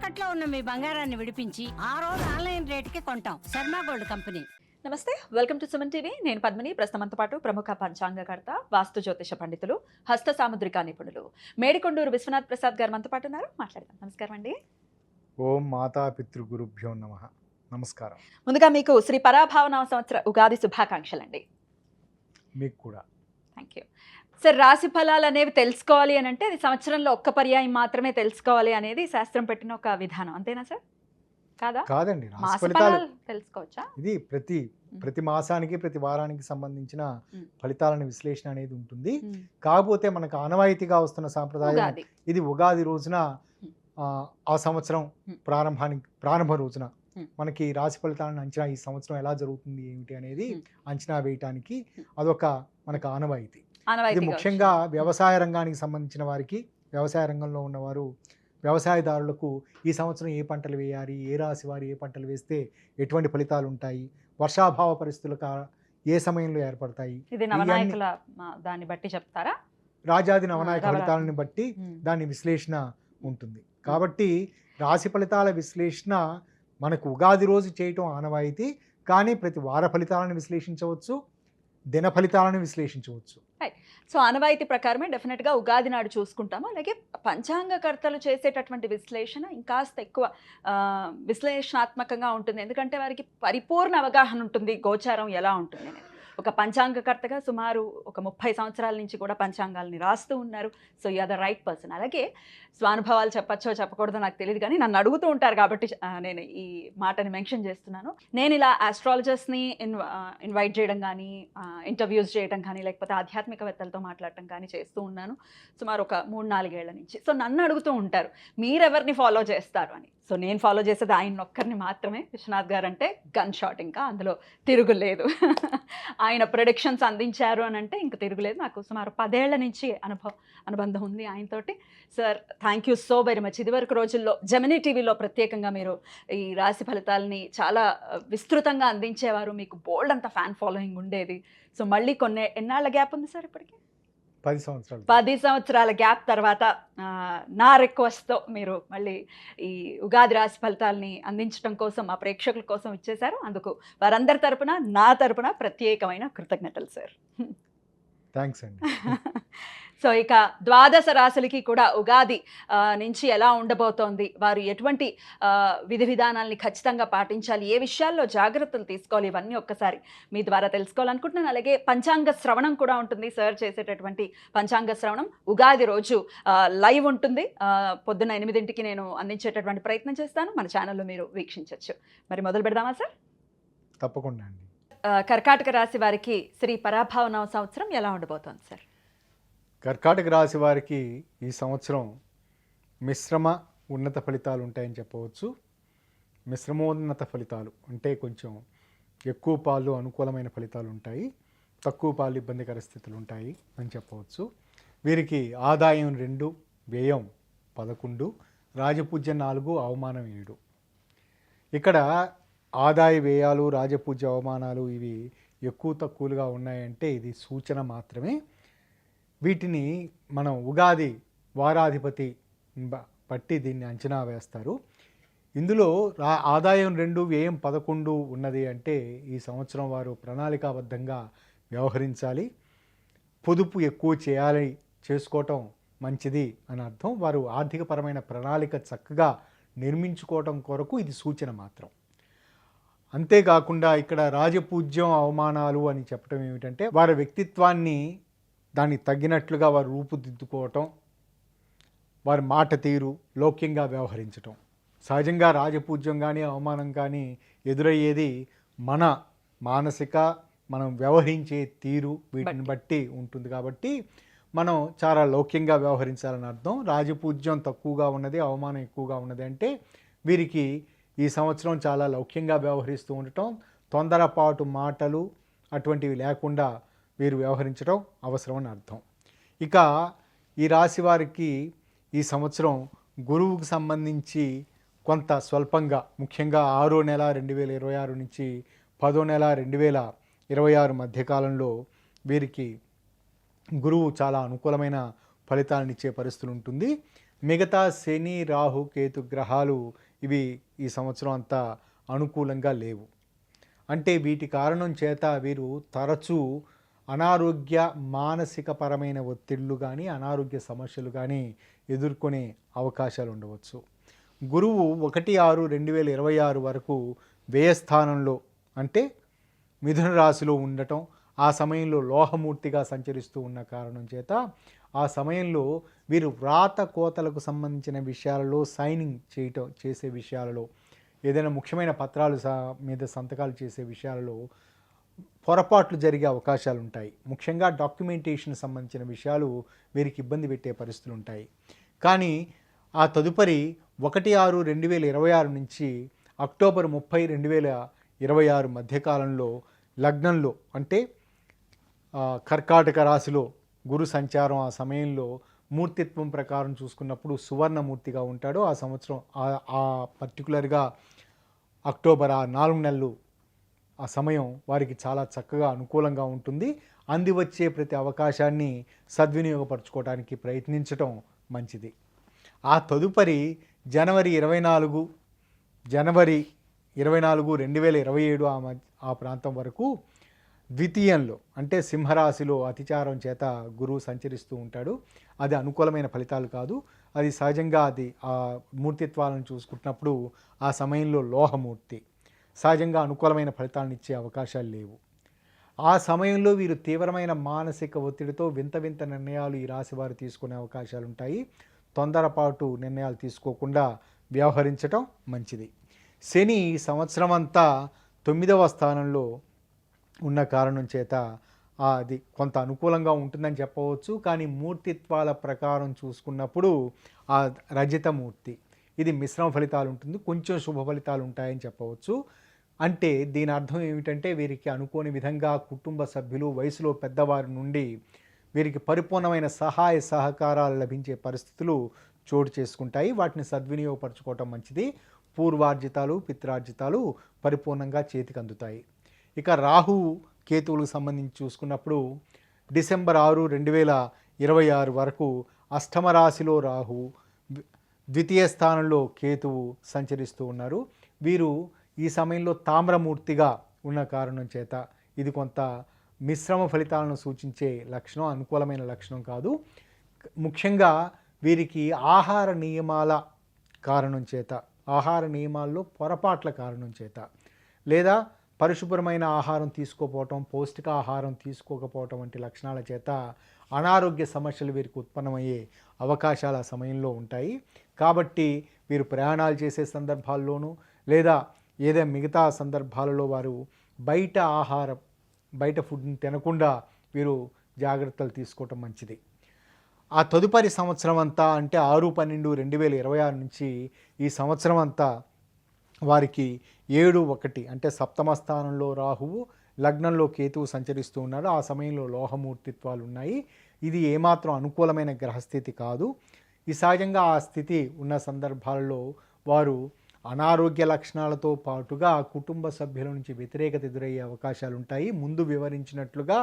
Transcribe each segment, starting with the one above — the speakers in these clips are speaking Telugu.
తాకట్లో ఉన్న మీ బంగారాన్ని విడిపించి ఆ రోజు ఆన్లైన్ రేటుకి కొంటాం. Sharma gold company. నమస్తే, వెల్కమ్ టు సుమన్ టీవీ. నేను పద్మిని. ప్రస్తుతంతో పాటు ప్రముఖ పంచాంగకర్త, వాస్తు జ్యోతిష పండితులు, హస్త సాముద్రిక నిపుణులు మేడికొండూరు విశ్వనాథ్ ప్రసాద్ గారు మనతో పాటు ఉన్నారు. మాట్లాడదాం. నమస్కారం అండి. ఓం మాతా పితృగురుభ్యో నమః. నమస్కారం. ముందుగా మీకు శ్రీ పరాభావనామ సంవత్సర ఉగాది శుభాకాంక్షలు అండి. మీకు కూడా. Thank you sir. రాశి ఫలాలు అనేవి తెలుసుకోవాలి అని అంటే అది సంవత్సరంలో ఒక్క పర్యాయం మాత్రమే తెలుసుకోవాలి అనేది శాస్త్రం పెట్టిన ఒక విధానం, అంతేనా సార్? కాదా? కాదండి, రాశి మాస ఫలితాలు ఫలాలు తెలుసుకోవచ్చా? ఇది ప్రతి మాసానికి ప్రతి వారానికి సంబంధించిన ఫలితాలను విశ్లేషణ అనేది ఉంటుంది. కాకపోతే మనకు ఆనవాయితీగా వస్తున్న సాంప్రదాయం ఉగాది. ఇది ఉగాది రోజున ఆ సంవత్సరం ప్రారంభ రోజున మనకి రాశి ఫలితాలను అంచనా, ఈ సంవత్సరం ఎలా జరుగుతుంది ఏమిటి అనేది అంచనా వేయటానికి అదొక మనకు ఆనవాయితీ. ఇది ముఖ్యంగా వ్యవసాయ రంగానికి సంబంధించిన వారికి, వ్యవసాయ రంగంలో ఉన్నవారు, వ్యవసాయదారులకు ఈ సంవత్సరం ఏ పంటలు వేయాలి, ఏ రాశి వారు ఏ పంటలు వేస్తే ఎటువంటి ఫలితాలు ఉంటాయి, వర్షాభావ పరిస్థితులు ఏ సమయంలో ఏర్పడతాయి, ఇది నవనాయకుల దాన్ని బట్టి చెప్తారా? రాజాది నవనాయక ఫలితాలను బట్టి దాని విశ్లేషణ ఉంటుంది. కాబట్టి రాశి ఫలితాల విశ్లేషణ మనకు ఉగాది రోజు చేయటం ఆనవాయితీ. కానీ ప్రతి వార ఫలితాలను విశ్లేషించవచ్చు, దిన ఫలితాలను విశ్లేషించవచ్చు. సో ఆనవాయితీ ప్రకారమే డెఫినెట్గా ఉగాది నాడు చూసుకుంటాము. అలాగే పంచాంగకర్తలు చేసేటటువంటి విశ్లేషణ ఇంకాస్త ఎక్కువ విశ్లేషణాత్మకంగా ఉంటుంది. ఎందుకంటే వారికి పరిపూర్ణ అవగాహన ఉంటుంది గోచారం ఎలా ఉంటుంది అనేది. ఒక పంచాంగకర్తగా సుమారు ఒక 30 సంవత్సరాల నుంచి కూడా పంచాంగాల్ని రాస్తూ ఉన్నారు. So you are the right person. అలాగే స్వానుభవాలు చెప్పచ్చో చెప్పకూడదో నాకు తెలియదు, కానీ నన్ను అడుగుతూ ఉంటారు కాబట్టి నేను ఈ మాటని మెన్షన్ చేస్తున్నాను. నేను ఇలా ఆస్ట్రాలజర్స్ని ఇన్వైట్ చేయడం కానీ, ఇంటర్వ్యూస్ చేయడం కానీ, లేకపోతే ఆధ్యాత్మికవేత్తలతో మాట్లాడటం కానీ చేస్తూ ఉన్నాను సుమారు ఒక 3-4 ఏళ్ల నుంచి. సో నన్ను అడుగుతూ ఉంటారు మీరెవరిని ఫాలో చేస్తారు అని. సో నేను ఫాలో చేసేది ఆయన ఒక్కరిని మాత్రమే. విశ్వనాథ్ గారు అంటే గన్ షాట్, ఇంకా అందులో తిరుగులేదు. ఆయన ప్రొడిక్షన్స్ అందించారు అని అంటే ఇంక తిరుగులేదు. నాకు సుమారు 10 ఏళ్ల నుంచి అనుబంధం ఉంది ఆయనతోటి. Sir thank you so very much. ఇదివరకు రోజుల్లో జెమినీ టీవీలో ప్రత్యేకంగా మీరు ఈ రాశి ఫలితాలని చాలా విస్తృతంగా అందించేవారు. మీకు బోల్డ్ అంత ఫ్యాన్ ఫాలోయింగ్ ఉండేది. సో మళ్ళీ ఎన్నాళ్ళ గ్యాప్ ఉంది సార్ ఇప్పటికి? 10 సంవత్సరాల గ్యాప్ తర్వాత నా రిక్వెస్ట్తో మీరు మళ్ళీ ఈ ఉగాది రాశి ఫలితాలని అందించడం కోసం మా ప్రేక్షకుల కోసం ఇచ్చేశారు. అందుకు వారందరి తరపున, నా తరపున ప్రత్యేకమైన కృతజ్ఞతలు సార్. థ్యాంక్స్ అండి. సో ఇక ద్వాదశ రాశులకి కూడా ఉగాది నుంచి ఎలా ఉండబోతోంది, వారు ఎటువంటి విధి విధానాల్ని ఖచ్చితంగా పాటించాలి, ఏ విషయాల్లో జాగ్రత్తలు తీసుకోవాలి, ఇవన్నీ ఒక్కసారి మీ ద్వారా తెలుసుకోవాలనుకుంటున్నాను. అలాగే పంచాంగ శ్రవణం కూడా ఉంటుంది. సార్ చేసేటటువంటి పంచాంగ శ్రవణం ఉగాది రోజు లైవ్ ఉంటుంది. పొద్దున్న 8ంటికి నేను అందించేటటువంటి ప్రయత్నం చేస్తాను. మన ఛానల్లో మీరు వీక్షించవచ్చు. మరి మొదలు పెడదామా సార్? తప్పకుండా అండి. కర్కాటక రాశి వారికి శ్రీ పరాభావనామ సంవత్సరం ఎలా ఉండబోతోంది సార్? కర్కాటక రాశి వారికి ఈ సంవత్సరం మిశ్రమ ఉన్నత ఫలితాలు ఉంటాయని చెప్పవచ్చు. మిశ్రమోన్నత ఫలితాలు అంటే కొంచెం ఎక్కువ పాలు అనుకూలమైన ఫలితాలు ఉంటాయి, తక్కువ పాలు ఇబ్బందికర స్థితులు ఉంటాయి అని చెప్పవచ్చు. వీరికి ఆదాయం 2, వ్యయం 11, రాజపూజ్యం 4, అవమానం 7. ఇక్కడ ఆదాయ వ్యయాలు, రాజపూజ్య అవమానాలు ఇవి ఎక్కువ తక్కువలుగా ఉన్నాయంటే ఇది సూచన మాత్రమే. వీటిని మనం ఉగాది వారాధిపతి బట్టి దీన్ని అంచనా వేస్తారు. ఇందులో ఆదాయం 2, వ్యయం 11 ఉన్నది అంటే ఈ సంవత్సరం వారు ప్రణాళికాబద్ధంగా వ్యవహరించాలి, పొదుపు ఎక్కువ చేసుకోవటం మంచిది అని అర్థం. వారు ఆర్థికపరమైన ప్రణాళిక చక్కగా నిర్మించుకోవటం కొరకు ఇది సూచన మాత్రం. అంతేకాకుండా ఇక్కడ రాజపూజ్యం అవమానాలు అని చెప్పడం ఏమిటంటే వారి వ్యక్తిత్వాన్ని దానికి తగ్గినట్లుగా వారు రూపుదిద్దుకోవటం, వారి మాట తీరు లౌక్యంగా వ్యవహరించటం. సహజంగా రాజపూజ్యం కానీ అవమానం కానీ ఎదురయ్యేది మన మానసిక, మనం వ్యవహరించే తీరు వీటిని బట్టి ఉంటుంది. కాబట్టి మనం చాలా లౌక్యంగా వ్యవహరించాలని అర్థం. రాజపూజ్యం తక్కువగా ఉన్నది, అవమానం ఎక్కువగా ఉన్నది అంటే వీరికి ఈ సంవత్సరం చాలా లౌక్యంగా వ్యవహరిస్తూ ఉండటం, తొందరపాటు మాటలు అటువంటివి లేకుండా వీరు వ్యవహరించడం అవసరం అని అర్థం. ఇక ఈ రాశి వారికి ఈ సంవత్సరం గురువుకు సంబంధించి కొంత స్వల్పంగా, ముఖ్యంగా 6వ నెల 2026 నుంచి 10వ నెల 2026 మధ్యకాలంలో వీరికి గురువు చాలా అనుకూలమైన ఫలితాలను ఇచ్చే పరిస్థితులు ఉంటుంది. మిగతా శని రాహు కేతు గ్రహాలు ఇవి ఈ సంవత్సరం అంతా అనుకూలంగా లేవు. అంటే వీటి కారణం చేత వీరు తరచూ అనారోగ్య మానసికపరమైన ఒత్తిళ్లు కానీ అనారోగ్య సమస్యలు కానీ ఎదుర్కొనే అవకాశాలు ఉండవచ్చు. గురువు 1/6/2026 వరకు వ్యయస్థానంలో అంటే మిథున రాశిలో ఉండటం, ఆ సమయంలో లోహమూర్తిగా సంచరిస్తూ ఉన్న కారణం చేత ఆ సమయంలో వీరు వ్రాత కోతలకు సంబంధించిన విషయాలలో సైనింగ్ చేసే విషయాలలో ఏదైనా ముఖ్యమైన పత్రాలు మీద సంతకాలు చేసే విషయాలలో పొరపాట్లు జరిగే అవకాశాలు ఉంటాయి. ముఖ్యంగా డాక్యుమెంటేషన్ సంబంధించిన విషయాలు వీరికి ఇబ్బంది పెట్టే పరిస్థితులు ఉంటాయి. కానీ ఆ తదుపరి 1/6/2026 నుంచి అక్టోబర్ 30, 2026 మధ్యకాలంలో లగ్నంలో అంటే కర్కాటక రాశిలో గురు సంచారం ఆ సమయంలో మూర్తిత్వం ప్రకారం చూసుకున్నప్పుడు సువర్ణమూర్తిగా ఉంటాడు. ఆ సంవత్సరం ఆ పర్టికులర్గా అక్టోబర్ ఆ 4 నెలలు ఆ సమయం వారికి చాలా చక్కగా అనుకూలంగా ఉంటుంది. అంది వచ్చే ప్రతి అవకాశాన్ని సద్వినియోగపరచుకోవడానికి ప్రయత్నించటం మంచిది. ఆ తదుపరి జనవరి 24, 2027 ఆ ప్రాంతం వరకు ద్వితీయంలో అంటే సింహరాశిలో అతిచారం చేత గురువు సంచరిస్తూ ఉంటాడు. అది అనుకూలమైన ఫలితాలు కాదు. అది సహజంగా అది ఆ మూర్తిత్వాలను చూసుకుంటున్నప్పుడు ఆ సమయంలో లోహమూర్తి సహజంగా అనుకూలమైన ఫలితాలను ఇచ్చే అవకాశాలు లేవు. ఆ సమయంలో వీరు తీవ్రమైన మానసిక ఒత్తిడితో వింత వింత నిర్ణయాలు ఈ రాశి వారు తీసుకునే అవకాశాలు ఉంటాయి. తొందరపాటు నిర్ణయాలు తీసుకోకుండా వ్యవహరించటం మంచిది. శని ఈ సంవత్సరం అంతా 9వ స్థానంలో ఉన్న కారణం చేత అది కొంత అనుకూలంగా ఉంటుందని చెప్పవచ్చు. కానీ మూర్తిత్వాల ప్రకారం చూసుకున్నప్పుడు ఆ రజతమూర్తి ఇది మిశ్రమ ఫలితాలు ఉంటుంది, కొంచెం శుభ ఫలితాలు ఉంటాయని చెప్పవచ్చు. అంటే దీని అర్థం ఏమిటంటే వీరికి అనుకోని విధంగా కుటుంబ సభ్యులు వయసులో పెద్దవారి నుండి వీరికి పరిపూర్ణమైన సహాయ సహకారాలు లభించే పరిస్థితులు చోటు చేసుకుంటాయి. వాటిని సద్వినియోగపరచుకోవటం మంచిది. పూర్వార్జితాలు పిత్రార్జితాలు పరిపూర్ణంగా చేతికి అందుతాయి. ఇక రాహు కేతువులకు సంబంధించి చూసుకున్నప్పుడు డిసెంబర్ 6, 2026 వరకు అష్టమ రాశిలో రాహు, ద్వితీయ స్థానంలో కేతువు సంచరిస్తూ ఉన్నారు. వీరు ఈ సమయంలో తామ్రమూర్తిగా ఉన్న కారణం చేత ఇది కొంత మిశ్రమ ఫలితాలను సూచించే లక్షణం, అనుకూలమైన లక్షణం కాదు. ముఖ్యంగా వీరికి ఆహార నియమాల కారణం చేత, ఆహార నియమాల్లో పొరపాట్ల కారణం చేత లేదా పరిశుభ్రమైన ఆహారం తీసుకోకపోవటం, పౌష్టికాహారం తీసుకోకపోవటం వంటి లక్షణాల చేత అనారోగ్య సమస్యలు వీరికి ఉత్పన్నమయ్యే అవకాశాలు ఆ సమయంలో ఉంటాయి. కాబట్టి వీరు ప్రయాణాలు చేసే సందర్భాల్లోనూ లేదా ఏదైనా మిగతా సందర్భాలలో వారు బయట ఫుడ్ని తినకుండా వీరు జాగ్రత్తలు తీసుకోవటం మంచిది. ఆ తదుపరి సంవత్సరం అంతా అంటే 6/12/2026 నుంచి ఈ సంవత్సరం అంతా వారికి 7/1 అంటే సప్తమ స్థానంలో రాహువు, లగ్నంలో కేతువు సంచరిస్తూ ఉన్నాడు. ఆ సమయంలో లోహమూర్తిత్వాలు ఉన్నాయి. ఇది ఏమాత్రం అనుకూలమైన గ్రహస్థితి కాదు. ఈ సహజంగా ఆ స్థితి ఉన్న సందర్భాలలో వారు అనారోగ్య లక్షణాలతో పాటుగా కుటుంబ సభ్యుల నుంచి వ్యతిరేకత ఎదురయ్యే అవకాశాలు ఉంటాయి. ముందు వివరించినట్లుగా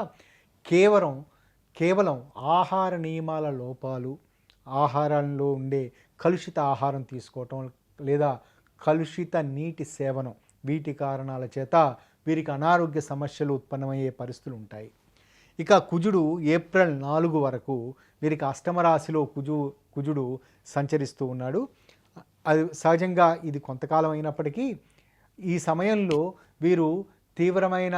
కేవలం ఆహార నియమాల లోపాలు, ఆహారంలో ఉండే కలుషిత ఆహారం తీసుకోవటం లేదా కలుషిత నీటి సేవనం, వీటి కారణాల చేత వీరికి అనారోగ్య సమస్యలు ఉత్పన్నమయ్యే పరిస్థితులు ఉంటాయి. ఇక కుజుడు ఏప్రిల్ 4 వరకు వీరికి అష్టమ రాశిలో కుజుడు సంచరిస్తూ ఉన్నాడు. అది సహజంగా ఇది కొంతకాలం అయినప్పటికీ ఈ సమయంలో వీరు తీవ్రమైన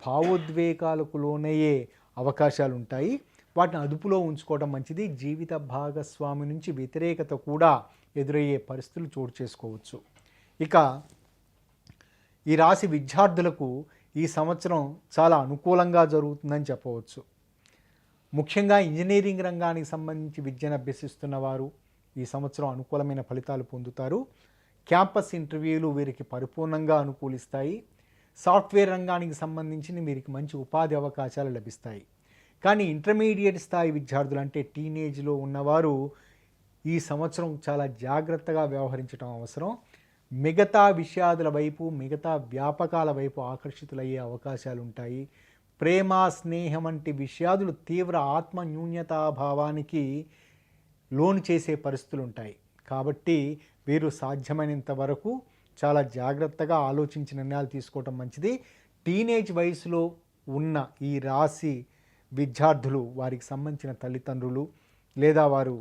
భావోద్వేగాలకు లోనయ్యే అవకాశాలు ఉంటాయి. వాటిని అదుపులో ఉంచుకోవడం మంచిది. జీవిత భాగస్వామి నుంచి వ్యతిరేకత కూడా ఎదురయ్యే పరిస్థితులు చోటు చేసుకోవచ్చు. ఇక ఈ రాశి విద్యార్థులకు ఈ సంవత్సరం చాలా అనుకూలంగా జరుగుతుందని చెప్పవచ్చు. ముఖ్యంగా ఇంజనీరింగ్ రంగానికి సంబంధించి విద్యను అభ్యసిస్తున్న వారు ఈ సంవత్సరం అనుకూలమైన ఫలితాలు పొందుతారు. క్యాంపస్ ఇంటర్వ్యూలు వీరికి పరిపూర్ణంగా అనుకూలిస్తాయి. సాఫ్ట్వేర్ రంగానికి సంబంధించి వీరికి మంచి ఉపాధి అవకాశాలు లభిస్తాయి. కానీ ఇంటర్మీడియట్ స్థాయి విద్యార్థులు అంటే టీనేజ్లో ఉన్నవారు ఈ సంవత్సరం చాలా జాగ్రత్తగా వ్యవహరించడం అవసరం. మిగతా విషయాదుల వైపు, మిగతా వ్యాపకాల వైపు ఆకర్షితులయ్యే అవకాశాలు ఉంటాయి. ప్రేమ, స్నేహం వంటి విషయాదులు తీవ్ర ఆత్మ న్యూన్యతాభావానికి లోన్ చేసే పరిస్థితులు ఉంటాయి. కాబట్టి వీరు సాధ్యమైనంత వరకు చాలా జాగ్రత్తగా ఆలోచించి నిర్ణయాలు తీసుకోవటం మంచిది. టీనేజ్ వయసులో ఉన్న ఈ రాశి విద్యార్థులు, వారికి సంబంధించిన తల్లిదండ్రులు లేదా వారు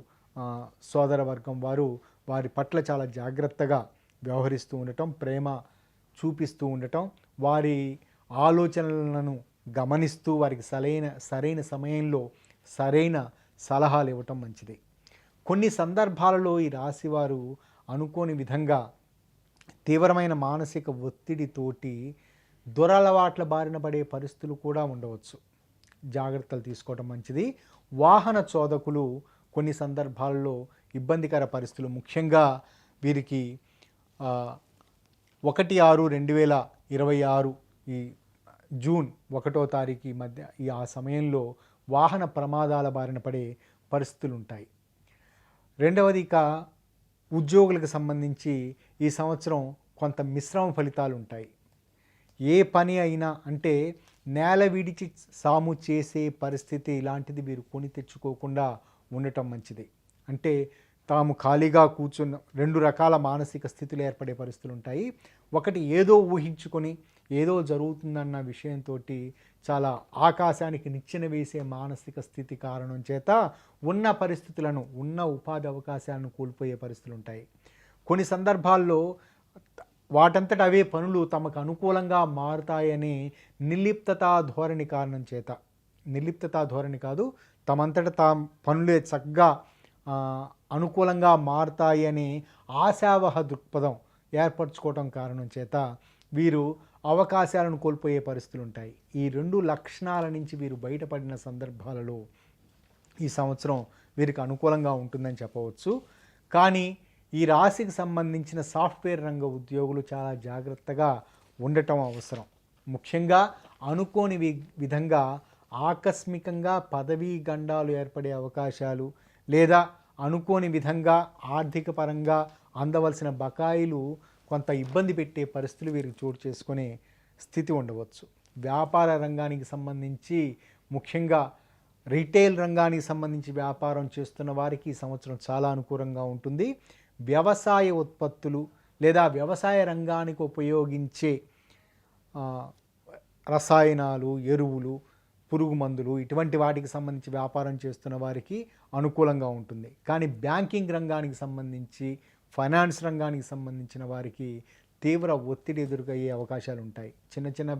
సోదర వర్గం వారు వారి పట్ల చాలా జాగ్రత్తగా వ్యవహరిస్తూ ఉండటం, ప్రేమ చూపిస్తూ ఉండటం, వారి ఆలోచనలను గమనిస్తూ వారికి సరైన సమయంలో సరైన సలహాలు ఇవ్వటం మంచిది. కొన్ని సందర్భాలలో ఈ రాశివారు అనుకోని విధంగా తీవ్రమైన మానసిక ఒత్తిడితోటి దురలవాట్ల బారిన పడే పరిస్థితులు కూడా ఉండవచ్చు. జాగ్రత్తలు తీసుకోవడం మంచిది. వాహన చోదకులు కొన్ని సందర్భాల్లో ఇబ్బందికర పరిస్థితులు, ముఖ్యంగా వీరికి 1/6/2026 ఈ జూన్ 1వ తారీఖు మధ్య ఆ సమయంలో వాహన ప్రమాదాల బారిన పడే పరిస్థితులు ఉంటాయి. రెండవది, ఇక ఉద్యోగులకు సంబంధించి ఈ సంవత్సరం కొంత మిశ్రమ ఫలితాలు ఉంటాయి. ఏ పని అయినా అంటే నేల విడిచి సాము చేసే పరిస్థితి ఇలాంటిది వీరు కొని తెచ్చుకోకుండా ఉండటం మంచిది. అంటే తాము ఖాళీగా కూర్చున్న 2 రకాల మానసిక స్థితులు ఏర్పడే పరిస్థితులు ఉంటాయి. ఒకటి, ఏదో ఊహించుకొని ఏదో జరుగుతుందన్న విషయంతో చాలా ఆకాశానికి నిచ్చెన వేసే మానసిక స్థితి కారణం చేత ఉన్న పరిస్థితులను, ఉన్న ఉపాధి అవకాశాలను కోల్పోయే పరిస్థితులు ఉంటాయి. కొన్ని సందర్భాల్లో వాటంతట అవే పనులు తమకు అనుకూలంగా మారుతాయనే నిర్లిప్తతా ధోరణి కారణం చేత, నిర్లిప్తతా ధోరణి కాదు, తమంతట పనులే చక్కగా అనుకూలంగా మారుతాయి అనే ఆశావహ దృక్పథం ఏర్పరచుకోవటం కారణం చేత వీరు అవకాశాలను కోల్పోయే పరిస్థితులు ఉంటాయి. ఈ 2 లక్షణాల నుంచి వీరు బయటపడిన సందర్భాలలో ఈ సంవత్సరం వీరికి అనుకూలంగా ఉంటుందని చెప్పవచ్చు. కానీ ఈ రాశికి సంబంధించిన సాఫ్ట్వేర్ రంగ ఉద్యోగులు చాలా జాగ్రత్తగా ఉండటం అవసరం. ముఖ్యంగా అనుకోని విధంగా ఆకస్మికంగా పదవీ గండాలు ఏర్పడే అవకాశాలు, లేదా అనుకోని విధంగా ఆర్థిక పరంగా అందవలసిన బకాయిలు కొంత ఇబ్బంది పెట్టే పరిస్థితులు వీరికి చోటు చేసుకునే స్థితి ఉండవచ్చు. వ్యాపార రంగానికి సంబంధించి, ముఖ్యంగా రీటైల్ రంగానికి సంబంధించి వ్యాపారం చేస్తున్న వారికి ఈ సంవత్సరం చాలా అనుకూలంగా ఉంటుంది. వ్యవసాయ ఉత్పత్తులు లేదా వ్యవసాయ రంగానికి ఉపయోగించే రసాయనాలు, ఎరువులు, పురుగు మందులు, ఇటువంటి వాటికి సంబంధించి వ్యాపారం చేస్తున్న వారికి అనుకూలంగా ఉంటుంది. కానీ బ్యాంకింగ్ రంగానికి సంబంధించి, ఫైనాన్స్ రంగానికి సంబంధించిన వారికి తీవ్ర ఒత్తిడి ఎదురయ్యే అవకాశాలు ఉంటాయి. చిన్న చిన్న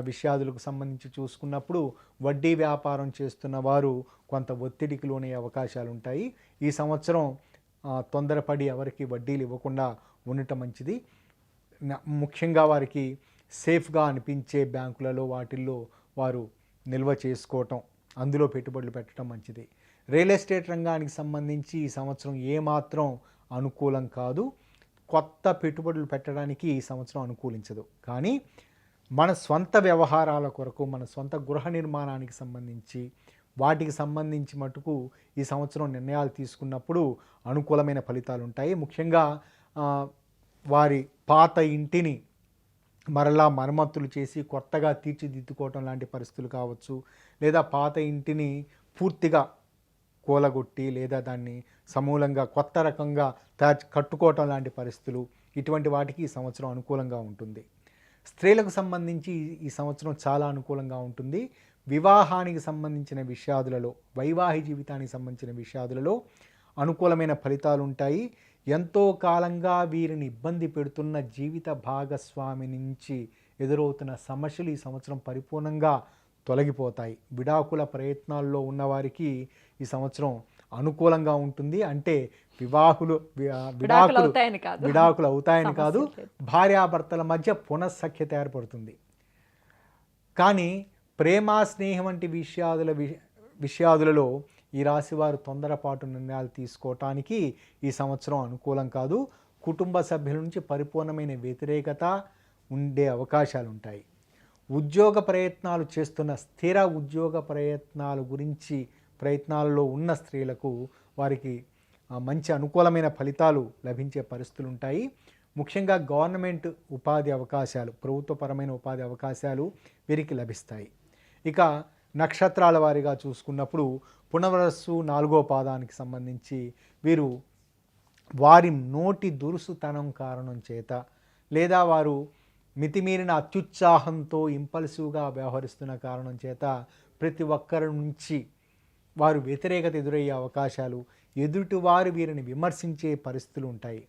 విషయాదులకు సంబంధించి చూసుకున్నప్పుడు వడ్డీ వ్యాపారం చేస్తున్న వారు కొంత ఒత్తిడికి లోనయ్యే అవకాశాలు ఉంటాయి. ఈ సంవత్సరం తొందరపడి ఎవరికి వడ్డీలు ఇవ్వకుండా ఉండటం మంచిది. ముఖ్యంగా వారికి సేఫ్గా అనిపించే బ్యాంకులలో వాటిల్లో వారు నిల్వ చేసుకోవటం, అందులో పెట్టుబడులు పెట్టడం మంచిది. రియల్ ఎస్టేట్ రంగానికి సంబంధించి ఈ సంవత్సరం ఏమాత్రం అనుకూలం కాదు. కొత్త పెట్టుబడులు పెట్టడానికి ఈ సంవత్సరం అనుకూలించదు. కానీ మన స్వంత వ్యవహారాల కొరకు, మన సొంత గృహ నిర్మాణానికి సంబంధించి, వాటికి సంబంధించి మటుకు ఈ సంవత్సరం నిర్ణయాలు తీసుకున్నప్పుడు అనుకూలమైన ఫలితాలు ఉంటాయి. ముఖ్యంగా వారి పాత ఇంటిని మరలా మరమ్మతులు చేసి కొత్తగా తీర్చిదిద్దుకోవటం లాంటి పరిస్థితులు కావచ్చు, లేదా పాత ఇంటిని పూర్తిగా కూలగొట్టి లేదా దాన్ని సమూలంగా కొత్త రకంగా కట్టుకోవటం లాంటి పరిస్థితులు, ఇటువంటి వాటికి ఈ సంవత్సరం అనుకూలంగా ఉంటుంది. స్త్రీలకు సంబంధించి ఈ సంవత్సరం చాలా అనుకూలంగా ఉంటుంది. వివాహానికి సంబంధించిన విషయాదులలో, వైవాహిక జీవితానికి సంబంధించిన విషయాదులలో అనుకూలమైన ఫలితాలు ఉంటాయి. ఎంతో కాలంగా వీరిని ఇబ్బంది పెడుతున్న జీవిత భాగస్వామి నుంచి ఎదురవుతున్న సమస్యలు ఈ సంవత్సరం పరిపూర్ణంగా తొలగిపోతాయి. విడాకుల ప్రయత్నాల్లో ఉన్నవారికి ఈ సంవత్సరం అనుకూలంగా ఉంటుంది. అంటే విడాకులు అవుతాయని కాదు, భార్యాభర్తల మధ్య పునఃసఖ్యత ఏర్పడుతుంది. కానీ ప్రేమ, స్నేహం వంటి విషయాదులలో ఈ రాశివారు తొందరపాటు నిర్ణయాలు తీసుకోవటానికి ఈ సంవత్సరం అనుకూలం కాదు. కుటుంబ సభ్యుల నుంచి పరిపూర్ణమైన వ్యతిరేకత ఉండే అవకాశాలు ఉంటాయి. ఉద్యోగ ప్రయత్నాలు చేస్తున్న, స్థిర ఉద్యోగ ప్రయత్నాలలో ఉన్న స్త్రీలకు వారికి మంచి అనుకూలమైన ఫలితాలు లభించే పరిస్థితులు ఉంటాయి. ముఖ్యంగా గవర్నమెంట్ ఉపాధి అవకాశాలు, ప్రభుత్వపరమైన ఉపాధి అవకాశాలు వీరికి లభిస్తాయి. ఇక నక్షత్రాల వారీగా చూసుకున్నప్పుడు పునర్వసు 4వ పాదానికి సంబంధించి వీరు వారి నోటి దురుసుతనం కారణం చేత లేదా వారు మితిమీరిన అత్యుత్సాహంతో ఇంపల్సివ్గా వ్యవహరిస్తున్న కారణం చేత ప్రతి ఒక్కరి నుంచి వారు వ్యతిరేకత ఎదురయ్యే అవకాశాలు, ఎదుటివారు వీరిని విమర్శించే పరిస్థితులు ఉంటాయి.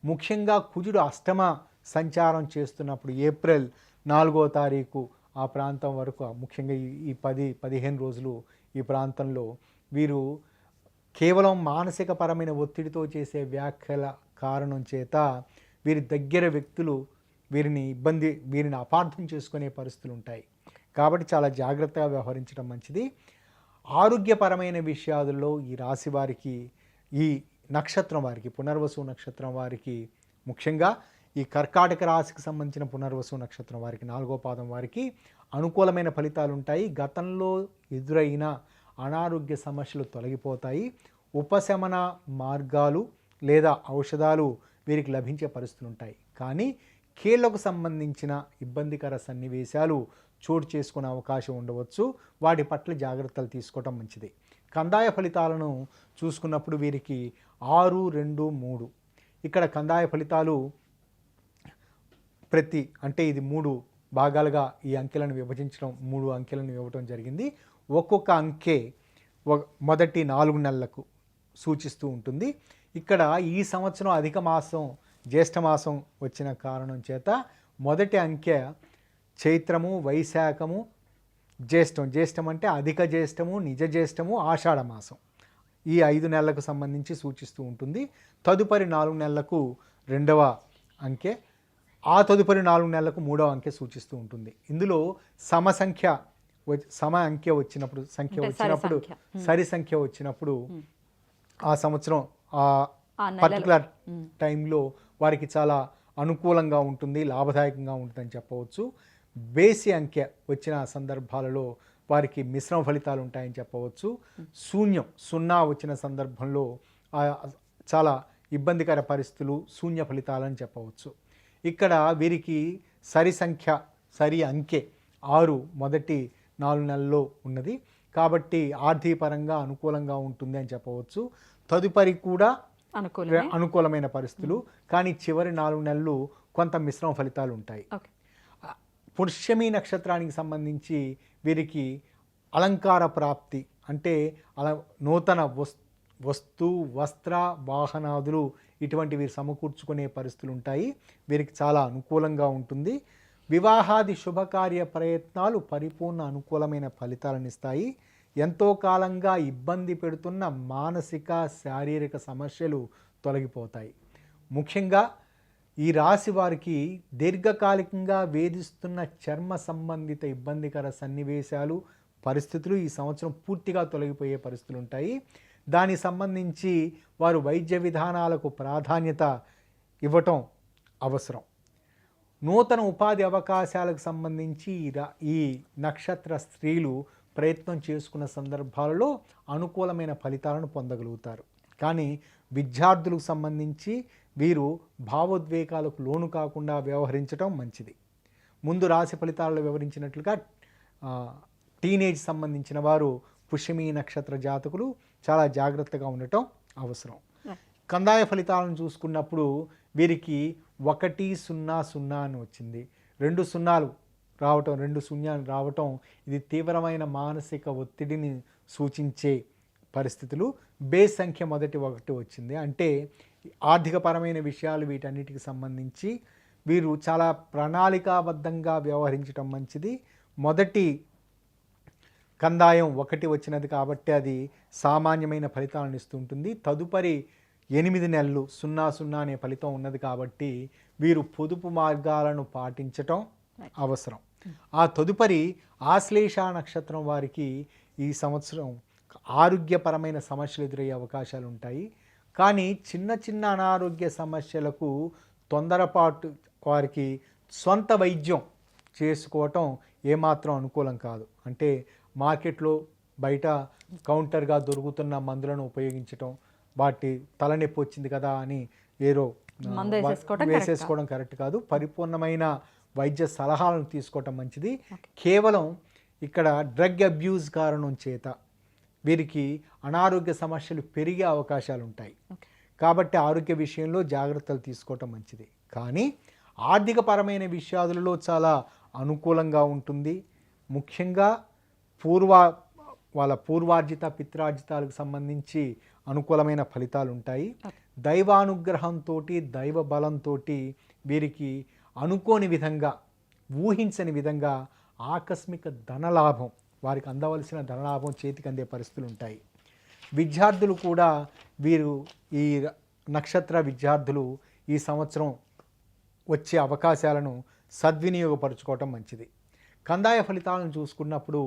ముఖ్యంగా కుజుడు అష్టమ సంచారం చేస్తున్నప్పుడు ఏప్రిల్ 4వ తారీఖు ఆ ప్రాంతం వరకు, ముఖ్యంగా ఈ 10-15 రోజులు ఈ ప్రాంతంలో వీరు కేవలం మానసిక పరమైన ఒత్తిడితో చేసే వ్యాఖ్యల కారణం చేత వీరి దగ్గర వ్యక్తులు వీరిని అపార్థం చేసుకునే పరిస్థితులు ఉంటాయి. కాబట్టి చాలా జాగ్రత్తగా వ్యవహరించడం మంచిది. ఆరోగ్యపరమైన విషయాలలో ఈ రాశి వారికి, ఈ నక్షత్రం వారికి, పునర్వసు నక్షత్రం వారికి, ముఖ్యంగా ఈ కర్కాటక రాశికి సంబంధించిన పునర్వసు నక్షత్రం వారికి 4వ పాదం వారికి అనుకూలమైన ఫలితాలు ఉంటాయి. గతంలో ఎదురైన అనారోగ్య సమస్యలు తొలగిపోతాయి. ఉపశమన మార్గాలు లేదా ఔషధాలు వీరికి లభించే పరిస్థితులు ఉంటాయి. కానీ కీళ్లకు సంబంధించిన ఇబ్బందికర సన్నివేశాలు చోటు చేసుకునే అవకాశం ఉండవచ్చు. వాటి పట్ల జాగ్రత్తలు తీసుకోవటం మంచిది. కందాయ ఫలితాలను చూసుకున్నప్పుడు వీరికి 6, 2, 3 ఇక్కడ కందాయ ఫలితాలు అంటే ఇది 3 భాగాలుగా ఈ అంకెలను విభజించడం, 3 అంకెలను ఇవ్వటం జరిగింది. ఒక్కొక్క అంకె మొదటి 4 నెలలకు సూచిస్తూ ఉంటుంది. ఇక్కడ ఈ సంవత్సరం అధిక మాసం జ్యేష్ఠమాసం వచ్చిన కారణం చేత మొదటి అంకె చైత్రము, వైశాఖము, జ్యేష్టం అంటే అధిక జ్యేష్టము, నిజ జ్యేష్టము, ఆషాఢ మాసం ఈ 5 నెలలకు సంబంధించి సూచిస్తూ ఉంటుంది. తదుపరి 4 నెలలకు 2వ అంకె, ఆ తదుపరి 4 నెలలకు 3వ అంకె సూచిస్తూ ఉంటుంది. ఇందులో సమ అంకె వచ్చినప్పుడు, సరి సంఖ్య వచ్చినప్పుడు ఆ సంవత్సరం ఆ పర్టికులర్ టైంలో వారికి చాలా అనుకూలంగా ఉంటుంది, లాభదాయకంగా ఉంటుందని చెప్పవచ్చు. బేసి అంకె వచ్చిన సందర్భాలలో వారికి మిశ్రమ ఫలితాలు ఉంటాయని చెప్పవచ్చు. 0 వచ్చిన సందర్భంలో చాలా ఇబ్బందికర పరిస్థితులు, శూన్య ఫలితాలని చెప్పవచ్చు. ఇక్కడ వీరికి సరి అంకె 6 మొదటి 4 నెలల్లో ఉన్నది కాబట్టి ఆర్థిక పరంగా అనుకూలంగా ఉంటుంది అని చెప్పవచ్చు. తదుపరి కూడా అనుకూలమైన పరిస్థితులు, కానీ చివరి 4 నెలలు కొంత మిశ్రమ ఫలితాలు ఉంటాయి. పుష్యమి నక్షత్రానికి సంబంధించి వీరికి అలంకార ప్రాప్తి అంటే నూతన వస్తు, వస్త్ర, వాహనాదులు ఇటువంటి వీరు సమకూర్చుకునే పరిస్థితులు ఉంటాయి. వీరికి చాలా అనుకూలంగా ఉంటుంది. వివాహాది శుభకార్య ప్రయత్నాలు పరిపూర్ణ అనుకూలమైన ఫలితాలను ఇస్తాయి. ఎంతో కాలంగా ఇబ్బంది పెడుతున్న మానసిక, శారీరక సమస్యలు తొలగిపోతాయి. ముఖ్యంగా ఈ రాశి వారికి దీర్ఘకాలికంగా వేధిస్తున్న చర్మ సంబంధిత ఇబ్బందికర సన్నివేశాలు, పరిస్థితులు ఈ సంవత్సరం పూర్తిగా తొలగిపోయే పరిస్థితులు ఉంటాయి. దానికి సంబంధించి వారు వైద్య విధానాలకు ప్రాధాన్యత ఇవ్వటం అవసరం. నూతన ఉపాధి అవకాశాలకు సంబంధించి ఈ నక్షత్ర స్త్రీలు ప్రయత్నం చేసుకున్న సందర్భాలలో అనుకూలమైన ఫలితాలను పొందగలుగుతారు. కానీ విద్యార్థులకు సంబంధించి వీరు భావోద్వేగాలకు లోను కాకుండా వ్యవహరించడం మంచిది. ముందు రాశి ఫలితాలలో వివరించినట్లుగా టీనేజ్ సంబంధించిన వారు పుష్యమి నక్షత్ర జాతకులు చాలా జాగ్రత్తగా ఉండటం అవసరం. కందాయ ఫలితాలను చూసుకున్నప్పుడు వీరికి 1-0-0 అని వచ్చింది. 2 సున్నాలు రావటం ఇది తీవ్రమైన మానసిక ఒత్తిడిని సూచించే పరిస్థితులు. బేస్ సంఖ్య మొదటి 1 వచ్చింది. అంటే ఆర్థికపరమైన విషయాలు వీటన్నిటికి సంబంధించి వీరు చాలా ప్రణాళికాబద్ధంగా వ్యవహరించడం మంచిది. మొదటి కందాయం 1 వచ్చినది కాబట్టి అది సామాన్యమైన ఫలితాలను ఇస్తుంటుంది. తదుపరి 8 నెలలు 0-0 అనే ఫలితం ఉన్నది కాబట్టి వీరు పొదుపు మార్గాలను పాటించటం అవసరం. ఆ తదుపరి ఆశ్లేష నక్షత్రం వారికి ఈ సంవత్సరం ఆరోగ్యపరమైన సమస్యలు ఎదురయ్యే అవకాశాలు ఉంటాయి. కానీ చిన్న అనారోగ్య సమస్యలకు తొందరపాటు వారికి సొంత వైద్యం చేసుకోవటం ఏమాత్రం అనుకూలం కాదు. అంటే మార్కెట్లో బయట కౌంటర్గా దొరుకుతున్న మందులను ఉపయోగించటం, వాటి తలనొప్పి వచ్చింది కదా అని ఏదో వేసేసుకోవడం కరెక్ట్ కాదు. పరిపూర్ణమైన వైద్య సలహాలను తీసుకోవటం మంచిది. కేవలం ఇక్కడ డ్రగ్ అబ్యూజ్ కారణం చేత వీరికి అనారోగ్య సమస్యలు పెరిగే అవకాశాలు ఉంటాయి. కాబట్టి ఆరోగ్య విషయంలో జాగ్రత్తలు తీసుకోవటం మంచిది. కానీ ఆర్థికపరమైన విషయాలలో చాలా అనుకూలంగా ఉంటుంది. ముఖ్యంగా వాళ్ళ పూర్వార్జిత పిత్రార్జితాలకు సంబంధించి అనుకూలమైన ఫలితాలు ఉంటాయి. దైవానుగ్రహంతో దైవ బలంతో వీరికి అనుకోని విధంగా ఊహించని విధంగా ఆకస్మిక ధనలాభం, వారికి అందవలసిన ధనలాభం చేతికి అందే పరిస్థితులు ఉంటాయి. విద్యార్థులు కూడా ఈ నక్షత్ర విద్యార్థులు ఈ సంవత్సరం వచ్చే అవకాశాలను సద్వినియోగపరచుకోవటం మంచిది. కందాయ ఫలితాలను చూసుకున్నప్పుడు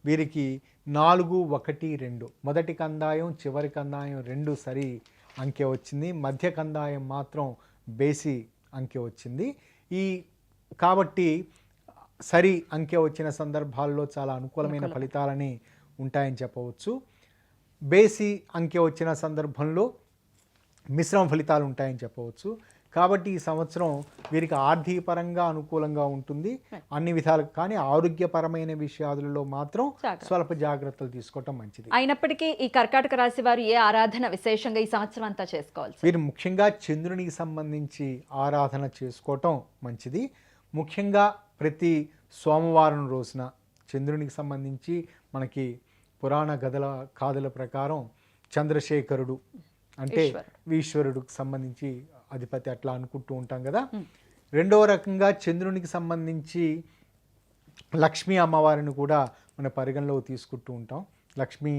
వీరికి 4, 1, 2 మొదటి కందాయం చివరి కందాయం 2 సరి అంకె వచ్చింది. మధ్య కందాయం మాత్రం బేసి అంకె వచ్చింది. కాబట్టి సరి అంకె వచ్చిన సందర్భాల్లో చాలా అనుకూలమైన ఫలితాలని ఉంటాయని చెప్పవచ్చు. బేసి అంకె వచ్చిన సందర్భంలో మిశ్రమ ఫలితాలు ఉంటాయని చెప్పవచ్చు. కాబట్టి ఈ సంవత్సరం వీరికి ఆర్థికపరంగా అనుకూలంగా ఉంటుంది అన్ని విధాలు. కానీ ఆరోగ్యపరమైన విషయాలలో మాత్రం స్వల్ప జాగ్రత్తలు తీసుకోవటం మంచిది. అయినప్పటికీ ఈ కర్కాటక రాశి వారు ఏ ఆరాధన విశేషంగా ఈ సంవత్సరం అంతా చేసుకోవాలి? వీరు ముఖ్యంగా చంద్రునికి సంబంధించి ఆరాధన చేసుకోవటం మంచిది. ముఖ్యంగా ప్రతి సోమవారం రోజున చంద్రునికి సంబంధించి మనకి పురాణ గాథల ప్రకారం చంద్రశేఖరుడు అంటే ఈశ్వరుడికి సంబంధించి అధిపతి అట్లా అనుకుంటూ ఉంటాం కదా. రెండవ రకంగా చంద్రునికి సంబంధించి లక్ష్మీ అమ్మవారిని కూడా మన పరిగణలోకి తీసుకుంటూ ఉంటాం. లక్ష్మీ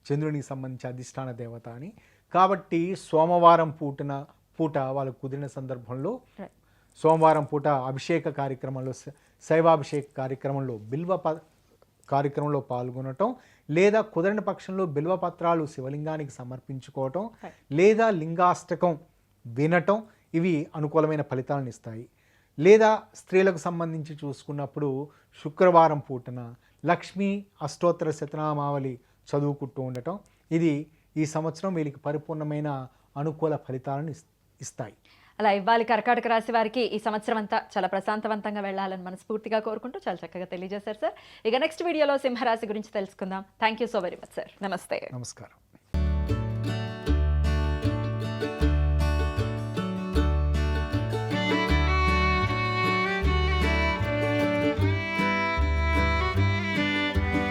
చంద్రునికి సంబంధించి అధిష్టాన దేవత అని. కాబట్టి సోమవారం పూట వాళ్ళకు కుదిరిన సందర్భంలో సోమవారం పూట అభిషేక కార్యక్రమంలో శైవాభిషేక కార్యక్రమంలో కార్యక్రమంలో పాల్గొనటం, లేదా కుదరని పక్షంలో బిల్వపత్రాలు శివలింగానికి సమర్పించుకోవటం, లేదా లింగాష్టకం వినటం, ఇవి అనుకూలమైన ఫలితాలను ఇస్తాయి. లేదా స్త్రీలకు సంబంధించి చూసుకున్నప్పుడు శుక్రవారం పూటన లక్ష్మీ అష్టోత్తర శతనామావళి చదువుకుంటూ ఉండటం, ఇది ఈ సంవత్సరం వీళ్ళకి పరిపూర్ణమైన అనుకూల ఫలితాలను ఇస్తాయి. అలా ఇవ్వాలి కర్కాటక రాశి వారికి ఈ సంవత్సరం అంతా చాలా ప్రశాంతవంతంగా వెళ్ళాలని మనస్ఫూర్తిగా కోరుకుంటూ చాలా చక్కగా తెలియజేశారు సార్. ఇక నెక్స్ట్ వీడియోలో సింహరాశి గురించి తెలుసుకుందాం. Thank you so very much sir. నమస్తే. నమస్కారం.